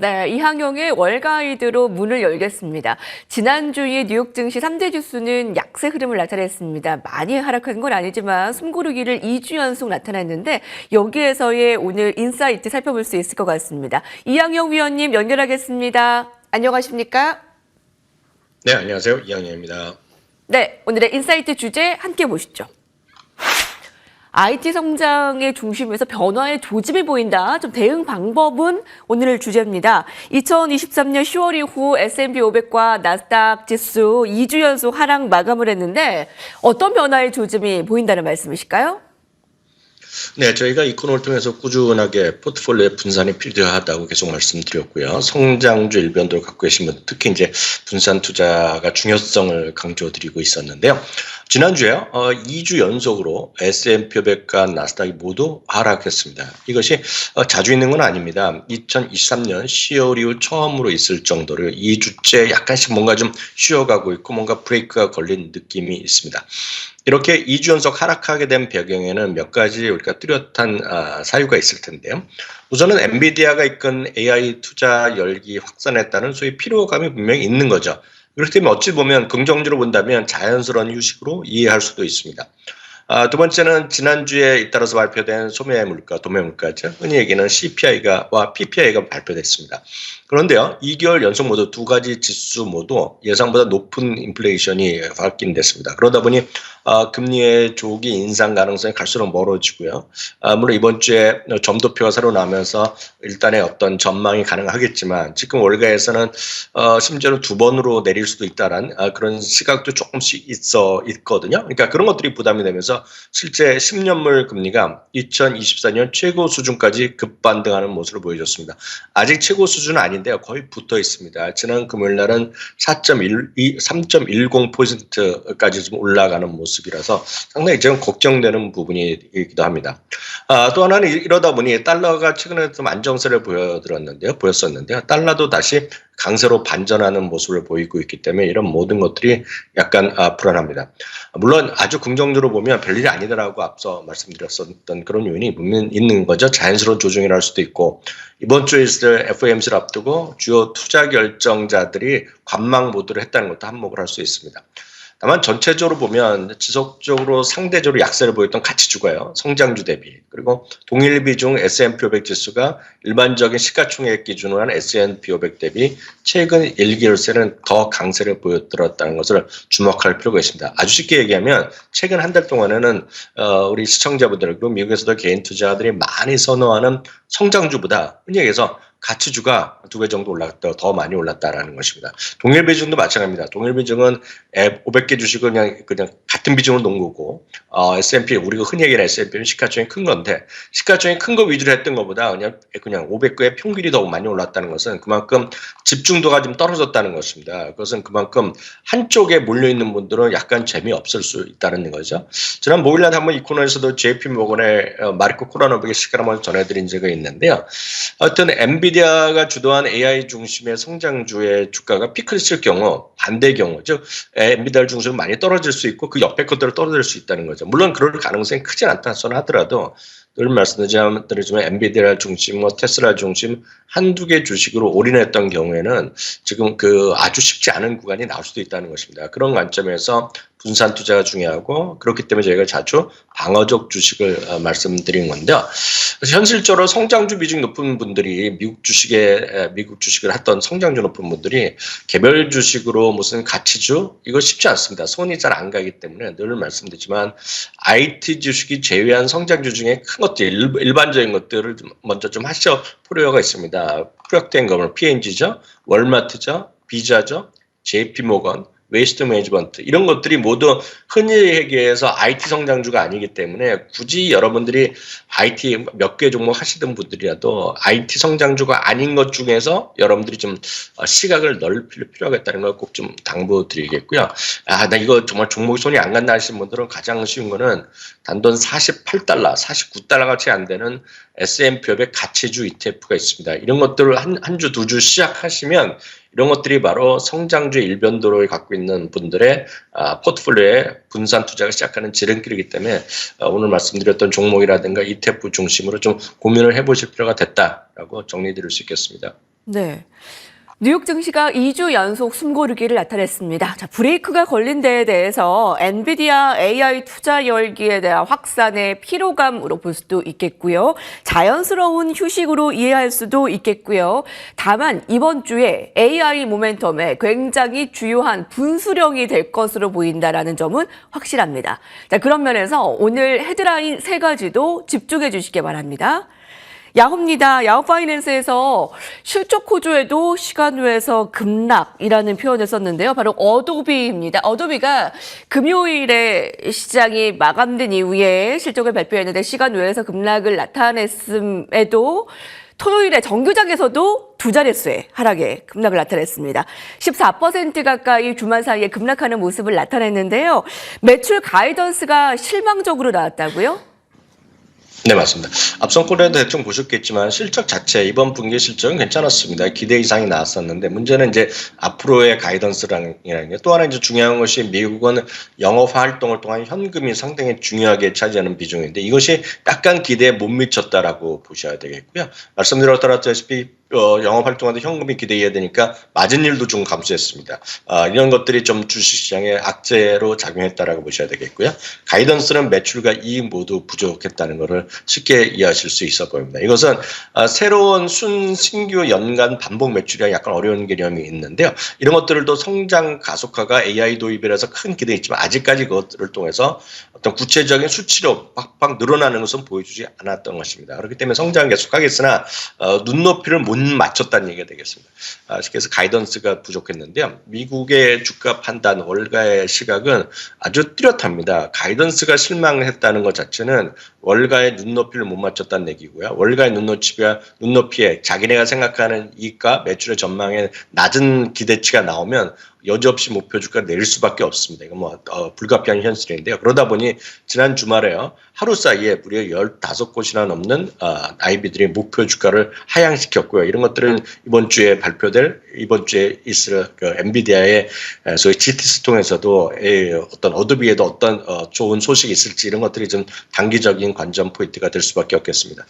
네, 이항용의 월가이드로 문을 열겠습니다. 지난주에 뉴욕 증시 3대 지수는 약세 흐름을 나타냈습니다. 많이 하락한 건 아니지만 숨고르기를 2주 연속 나타났는데 여기에서의 오늘 인사이트 살펴볼 수 있을 것 같습니다. 이항용 위원님 연결하겠습니다. 안녕하십니까? 네, 안녕하세요. 이항용입니다. 네, 오늘의 인사이트 주제 함께 보시죠. IT 성장의 중심에서 변화의 조짐이 보인다. 좀 대응 방법은 오늘 주제입니다. 2023년 10월 이후 S&P 500과 나스닥 지수 2주 연속 하락 마감을 했는데 어떤 변화의 조짐이 보인다는 말씀이실까요? 네, 저희가 이코노를 통해서 꾸준하게 포트폴리오의 분산이 필요하다고 계속 말씀드렸고요. 성장주 일변도를 갖고 계신 분, 특히 이제 분산 투자가 중요성을 강조드리고 있었는데요. 지난주에 2주 연속으로 S&P 500과 나스닥이 모두 하락했습니다. 이것이 자주 있는 건 아닙니다. 2023년 10월 이후 처음으로 있을 정도로 2주째 약간씩 뭔가 좀 쉬어가고 있고 뭔가 브레이크가 걸린 느낌이 있습니다. 이렇게 2주 연속 하락하게 된 배경에는 몇 가지 우리가 뚜렷한 사유가 있을 텐데요. 우선은 엔비디아가 이끈 AI 투자 열기 확산에 따른 소위 피로감이 분명히 있는 거죠. 그렇기 때문에 어찌 보면 긍정적으로 본다면 자연스러운 휴식으로 이해할 수도 있습니다. 두 번째는 지난주에 잇따라서 발표된 소매 물가, 도매 물가죠. 흔히 얘기하는 CPI와 PPI가 발표됐습니다. 그런데요, 2개월 연속 모두 두 가지 지수 모두 예상보다 높은 인플레이션이 확인됐습니다. 그러다 보니 금리의 조기 인상 가능성이 갈수록 멀어지고요. 물론 이번 주에 점도표가 새로 나오면서 일단의 어떤 전망이 가능하겠지만 지금 월가에서는 심지어는 두 번으로 내릴 수도 있다는 그런 시각도 조금씩 있거든요. 그러니까 그런 것들이 부담이 되면서 실제 10년물 금리가 2024년 최고 수준까지 급반등하는 모습을 보여줬습니다. 아직 최고 수준은 아닌데요. 거의 붙어 있습니다. 지난 금요일 날은 3.10%까지 좀 올라가는 모습이라서 상당히 좀 걱정되는 부분이기도 합니다. 또 하나는 이러다 보니 달러가 최근에 좀 안정세를 보였었는데요. 달러도 다시 강세로 반전하는 모습을 보이고 있기 때문에 이런 모든 것들이 약간 불안합니다. 물론 아주 긍정적으로 보면 별일이 아니더라고 앞서 말씀드렸었던 그런 요인이 분명히 있는 거죠. 자연스러운 조정이랄 수도 있고 이번 주에 있을 FOMC를 앞두고 주요 투자 결정자들이 관망 모드를 했다는 것도 한몫을 할 수 있습니다. 다만 전체적으로 보면 지속적으로 상대적으로 약세를 보였던 가치주가요. 성장주 대비. 그리고 동일 비중 S&P 500 지수가 일반적인 시가총액 기준으로 한 S&P 500 대비 최근 1개월새는 더 강세를 보여들었다는 것을 주목할 필요가 있습니다. 아주 쉽게 얘기하면 최근 한 달 동안에는 우리 시청자분들 그리고 미국에서도 개인 투자자들이 많이 선호하는 성장주보다 흔히 얘기해서 가치주가 2배 정도 올랐다, 더 많이 올랐다라는 것입니다. 동일 비중도 마찬가지입니다. 동일 비중은 500개 주식을 그냥 같은 비중으로 놓은 거고, S&P, 우리가 흔히 얘기하는 S&P는 시가총액이 큰 건데, 시가총액이 큰 거 위주로 했던 것보다 그냥 500개의 평균이 더 많이 올랐다는 것은 그만큼 집중도가 좀 떨어졌다는 것입니다. 그것은 그만큼 한쪽에 몰려있는 분들은 약간 재미없을 수 있다는 거죠. 지난 목요일날 한번 이 코너에서도 JP모건의 마르코 코라노빅의 시간을 한번 전해드린 적이 있는데요. 하여튼 엔비디아가 주도한 AI 중심의 성장주의 주가가 피크를 칠 경우 반대 경우 즉 엔비디아 중심은 많이 떨어질 수 있고 그 옆에 것들을 떨어질 수 있다는 거죠. 물론 그럴 가능성이 크지 않다 하더라도 늘 말씀드리지만 엔비디아 중심, 테슬라 중심 한두 개 주식으로 올인했던 경우에는 지금 그 아주 쉽지 않은 구간이 나올 수도 있다는 것입니다. 그런 관점에서 분산 투자가 중요하고 그렇기 때문에 저희가 자주 방어적 주식을 말씀드린 건데요. 그래서 현실적으로 성장주 비중이 높은 분들이 미국 주식을 했던 성장주 높은 분들이 개별 주식으로 무슨 가치주 이거 쉽지 않습니다. 손이 잘 안 가기 때문에 늘 말씀드리지만 IT 주식이 제외한 성장주 중에 큰 것들 일반적인 것들을 먼저 좀 하셔 필요가 있습니다. 프로젝트인 거는 P&G죠, 월마트죠, 비자죠, JP모건, 웨이스트 매니지먼트 이런 것들이 모두 흔히 얘기해서 IT 성장주가 아니기 때문에 굳이 여러분들이 IT 몇 개 종목 하시던 분들이라도 IT 성장주가 아닌 것 중에서 여러분들이 좀 시각을 넓힐 필요가 있다는 걸 꼭 좀 당부드리겠고요. 나 이거 정말 종목이 손이 안 간다 하시는 분들은 가장 쉬운 거는 단돈 48달러, 49달러 같이 안 되는 S&P 500 가치주 ETF가 있습니다. 이런 것들을 한 주, 두 주 시작하시면 이런 것들이 바로 성장주의 일변도를 갖고 있는 분들의 포트폴리오에 분산 투자를 시작하는 지름길이기 때문에 오늘 말씀드렸던 종목이라든가 ETF 중심으로 좀 고민을 해보실 필요가 됐다라고 정리드릴 수 있겠습니다. 네. 뉴욕 증시가 2주 연속 숨고르기를 나타냈습니다. 자, 브레이크가 걸린 데에 대해서 엔비디아 AI 투자 열기에 대한 확산의 피로감으로 볼 수도 있겠고요. 자연스러운 휴식으로 이해할 수도 있겠고요. 다만 이번 주에 AI 모멘텀에 굉장히 주요한 분수령이 될 것으로 보인다라는 점은 확실합니다. 자, 그런 면에서 오늘 헤드라인 세 가지도 집중해 주시기 바랍니다. 야후입니다. 야후 파이낸스에서 실적 호조에도 시간 외에서 급락이라는 표현을 썼는데요. 바로 어도비입니다. 어도비가 금요일에 시장이 마감된 이후에 실적을 발표했는데 시간 외에서 급락을 나타냈음에도 토요일에 정규장에서도 두 자릿수의 하락에 급락을 나타냈습니다. 14% 가까이 주말 사이에 급락하는 모습을 나타냈는데요. 매출 가이던스가 실망적으로 나왔다고요? 네, 맞습니다. 앞선 콜에도 대충 보셨겠지만 실적 자체 이번 분기 실적은 괜찮았습니다. 기대 이상이 나왔었는데 문제는 이제 앞으로의 가이던스라는 게 또 하나 이제 중요한 것이 미국은 영업 활동을 통한 현금이 상당히 중요하게 차지하는 비중인데 이것이 약간 기대에 못 미쳤다라고 보셔야 되겠고요. 말씀드렸다시피 영업 활동하는데 현금이 기대해야 되니까 마진율도 좀 감소했습니다. 이런 것들이 좀 주식시장에 악재로 작용했다라고 보셔야 되겠고요. 가이던스는 매출과 이익 모두 부족했다는 것을 쉽게 이해하실 수 있어 보입니다. 이것은 새로운 신규 연간 반복 매출이 약간 어려운 개념이 있는데요. 이런 것들도 성장 가속화가 AI 도입이라서 큰 기대가 있지만 아직까지 그것들을 통해서 어떤 구체적인 수치로 팍팍 늘어나는 것은 보여주지 않았던 것입니다. 그렇기 때문에 성장은 계속하겠으나 눈높이를 못 맞췄다는 얘기가 되겠습니다. 그래서 가이던스가 부족했는데요. 미국의 주가 판단 월가의 시각은 아주 뚜렷합니다. 가이던스가 실망했다는 것 자체는 월가의 눈높이를 못 맞췄다는 얘기고요. 월가의 눈높이에 자기네가 생각하는 이익과 매출의 전망에 낮은 기대치가 나오면 여지없이 목표 주가를 내릴 수밖에 없습니다. 이건 뭐 불가피한 현실인데요. 그러다 보니 지난 주말에요. 하루 사이에 무려 15곳이나 넘는 IB들이 목표 주가를 하향시켰고요. 이런 것들은 이번 주에 있을 엔비디아의 소위 GTC 통해서도 어떤 어도비에도 어떤 좋은 소식이 있을지 이런 것들이 좀 단기적인 관전 포인트가 될 수밖에 없겠습니다.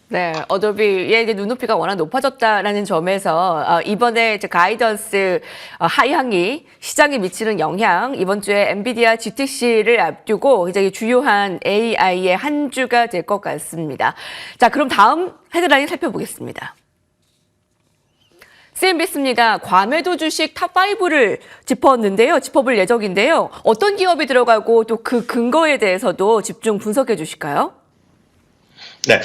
네, 어도비의 이제 눈높이가 워낙 높아졌다라는 점에서 이번에 이제 가이던스 하향이 시장에 미치는 영향, 이번 주에 엔비디아 GTC를 앞두고 굉장히 주요한 AI의 한 주가 될 것 같습니다. 자, 그럼 다음 헤드라인 살펴보겠습니다. CNBC입니다. 과매도 주식 탑5를 짚어볼 예정인데요. 어떤 기업이 들어가고 또 그 근거에 대해서도 집중 분석해 주실까요? 네,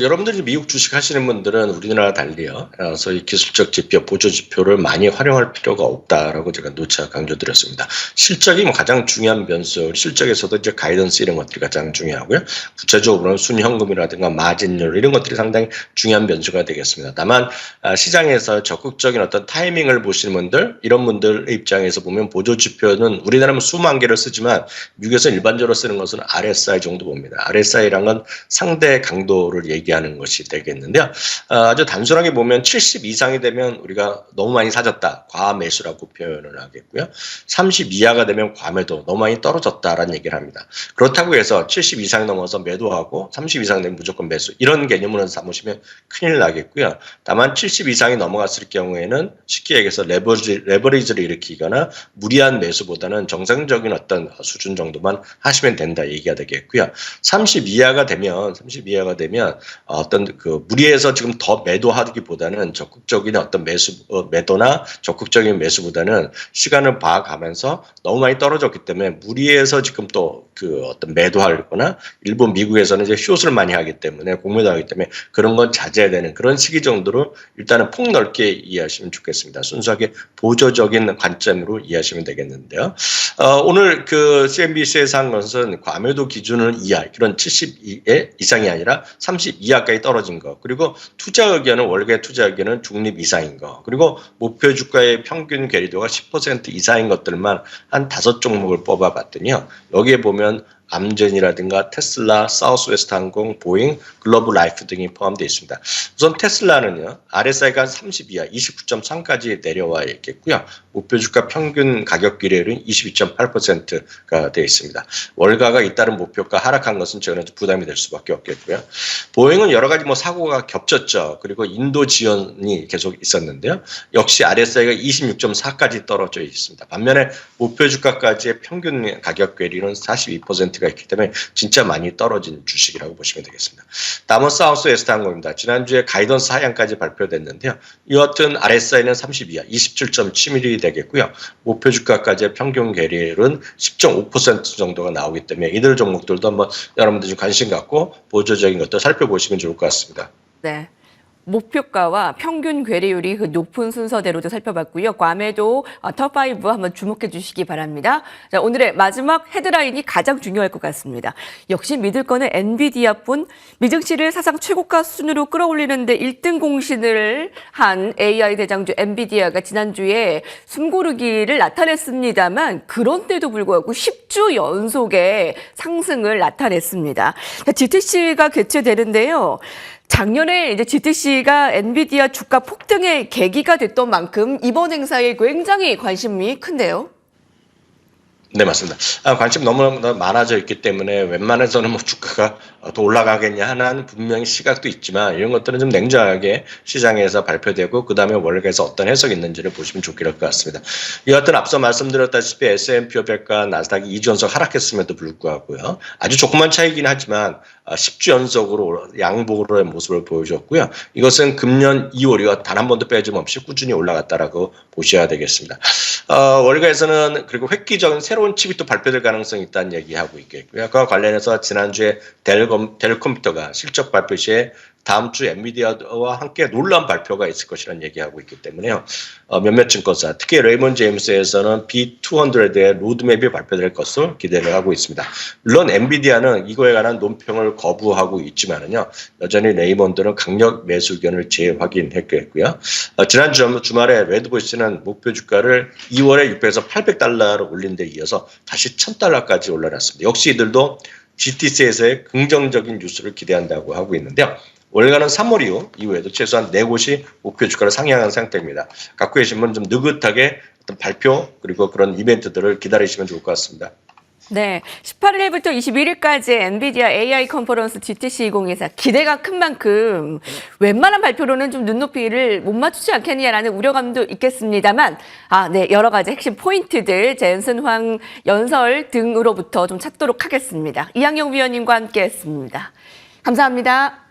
여러분들이 미국 주식 하시는 분들은 우리나라와 달리요. 소위 기술적 지표, 보조 지표를 많이 활용할 필요가 없다라고 제가 누차 강조드렸습니다. 실적이 가장 중요한 변수, 실적에서도 이제 가이던스 이런 것들이 가장 중요하고요. 구체적으로는 순현금이라든가 마진율 이런 것들이 상당히 중요한 변수가 되겠습니다. 다만 시장에서 적극적인 어떤 타이밍을 보시는 분들, 이런 분들 입장에서 보면 보조 지표는 우리나라는 수만 개를 쓰지만 미국에서 일반적으로 쓰는 것은 RSI 정도 봅니다. RSI란 건 상대 강도를 얘기하는 것이 되겠는데요. 아주 단순하게 보면 70 이상이 되면 우리가 너무 많이 사졌다, 과매수라고 표현을 하겠고요. 30 이하가 되면 과매도, 너무 많이 떨어졌다라는 얘기를 합니다. 그렇다고 해서 70 이상이 넘어서 매도하고 30 이상 되면 무조건 매수, 이런 개념으로 삼으시면 큰일 나겠고요. 다만 70 이상이 넘어갔을 경우에는 쉽게 얘기해서 레버리지를 일으키거나 무리한 매수보다는 정상적인 어떤 수준 정도만 하시면 된다 얘기가 되겠고요. 30 이하가 되면 어떤 무리해서 지금 더 매도하기보다는 적극적인 어떤 매도나 적극적인 매수보다는 시간을 봐가면서 너무 많이 떨어졌기 때문에 무리해서 지금 또 어떤 매도하거나 일본 미국에서는 이제 숏을 많이 하기 때문에 공매도하기 때문에 그런 건 자제해야 되는 그런 시기 정도로 일단은 폭넓게 이해하시면 좋겠습니다. 순수하게 보조적인 관점으로 이해하시면 되겠는데요. 오늘 CNBC에서 한 것은 과매도 기준은 이하, 그런 70 이상이 아니라 30 이하까지 떨어진 거, 그리고 투자 의견은 월계 투자 의견은 중립 이상인 거, 그리고 목표 주가의 평균 괴리도가 10% 이상인 것들만 한 5종목을 뽑아봤더니요. 여기에 보면 암전이라든가 테슬라, 사우스웨스트 항공, 보잉, 글로벌 라이프 등이 포함되어 있습니다. 우선 테슬라는요, RSI가 30 이하 29.3까지 내려와 있겠고요. 목표 주가 평균 가격 비례율은 22.8%가 되어 있습니다. 월가가 잇따른 목표가 하락한 것은 저희는 부담이 될 수밖에 없겠고요. 보잉은 여러 가지 사고가 겹쳤죠. 그리고 인도 지연이 계속 있었는데요. 역시 RSI가 26.4까지 떨어져 있습니다. 반면에 목표 주가까지의 평균 가격 괴리는 42%가 있기 때문에 진짜 많이 떨어진 주식이라고 보시면 되겠습니다. 다음은 사우스웨스트 항공입니다. 지난주에 가이던스 하향까지 발표됐는데요. 이와 같은 RSI는 30 이하 27.7mm 되겠고요. 목표 주가까지의 평균 괴리율은 10.5% 정도가 나오기 때문에 이들 종목들도 한번 여러분들 좀 관심 갖고 보조적인 것들 살펴보시면 좋을 것 같습니다. 네. 목표가와 평균 괴리율이 그 높은 순서대로도 살펴봤고요. 괌에도 top5 한번 주목해 주시기 바랍니다. 자, 오늘의 마지막 헤드라인이 가장 중요할 것 같습니다. 역시 믿을 거는 엔비디아뿐 미증시를 사상 최고가 수준으로 끌어올리는데 1등 공신을 한 AI 대장주 엔비디아가 지난주에 숨고르기를 나타냈습니다만 그런데도 불구하고 10주 연속의 상승을 나타냈습니다. GTC가 개최되는데요. 작년에 이제 GTC가 엔비디아 주가 폭등의 계기가 됐던 만큼 이번 행사에 굉장히 관심이 큰데요. 네, 맞습니다. 관심 너무 많아져 있기 때문에 웬만해서는 주가가 더 올라가겠냐 하는 분명히 시각도 있지만 이런 것들은 좀 냉정하게 시장에서 발표되고 그 다음에 월가에서 어떤 해석이 있는지를 보시면 좋을 것 같습니다. 이와 같은 앞서 말씀드렸다시피 S&P 500과 나스닥이 2주 연속 하락했음에도 불구하고요. 아주 조그만 차이긴 하지만 10주 연속으로 양보로의 모습을 보여줬고요. 이것은 금년 2월이와 단 한 번도 빼짐없이 꾸준히 올라갔다라고 보셔야 되겠습니다. 월가에서는 그리고 획기적인 새로운 칩이 또 발표될 가능성이 있다는 얘기하고 있겠고요. 그와 관련해서 지난주에 델 컴퓨터가 실적 발표 시에 다음 주 엔비디아와 함께 놀라운 발표가 있을 것이라는 얘기하고 있기 때문에요. 몇몇 증권사, 특히 레이먼드 제임스에서는 B200의 로드맵이 발표될 것으로 기대를 하고 있습니다. 물론 엔비디아는 이거에 관한 논평을 거부하고 있지만은요, 여전히 레이먼드는 강력 매수 의견을 재확인했고요. 지난 주말에 레드부시는 목표 주가를 2월에 600에서 800달러로 올린 데 이어서 다시 1000달러까지 올라갔습니다. 역시 이들도 GTC에서의 긍정적인 뉴스를 기대한다고 하고 있는데요. 월가는 3월 이후에도 최소한 4곳이 목표 주가를 상향한 상태입니다. 갖고 계신 분은 좀 느긋하게 어떤 발표 그리고 그런 이벤트들을 기다리시면 좋을 것 같습니다. 네, 18일부터 21일까지 엔비디아 AI 컨퍼런스 GTC 2024 기대가 큰 만큼 웬만한 발표로는 좀 눈높이를 못 맞추지 않겠냐라는 우려감도 있겠습니다만 네, 여러 가지 핵심 포인트들 젠슨 황 연설 등으로부터 좀 찾도록 하겠습니다. 이항영 위원님과 함께했습니다. 감사합니다.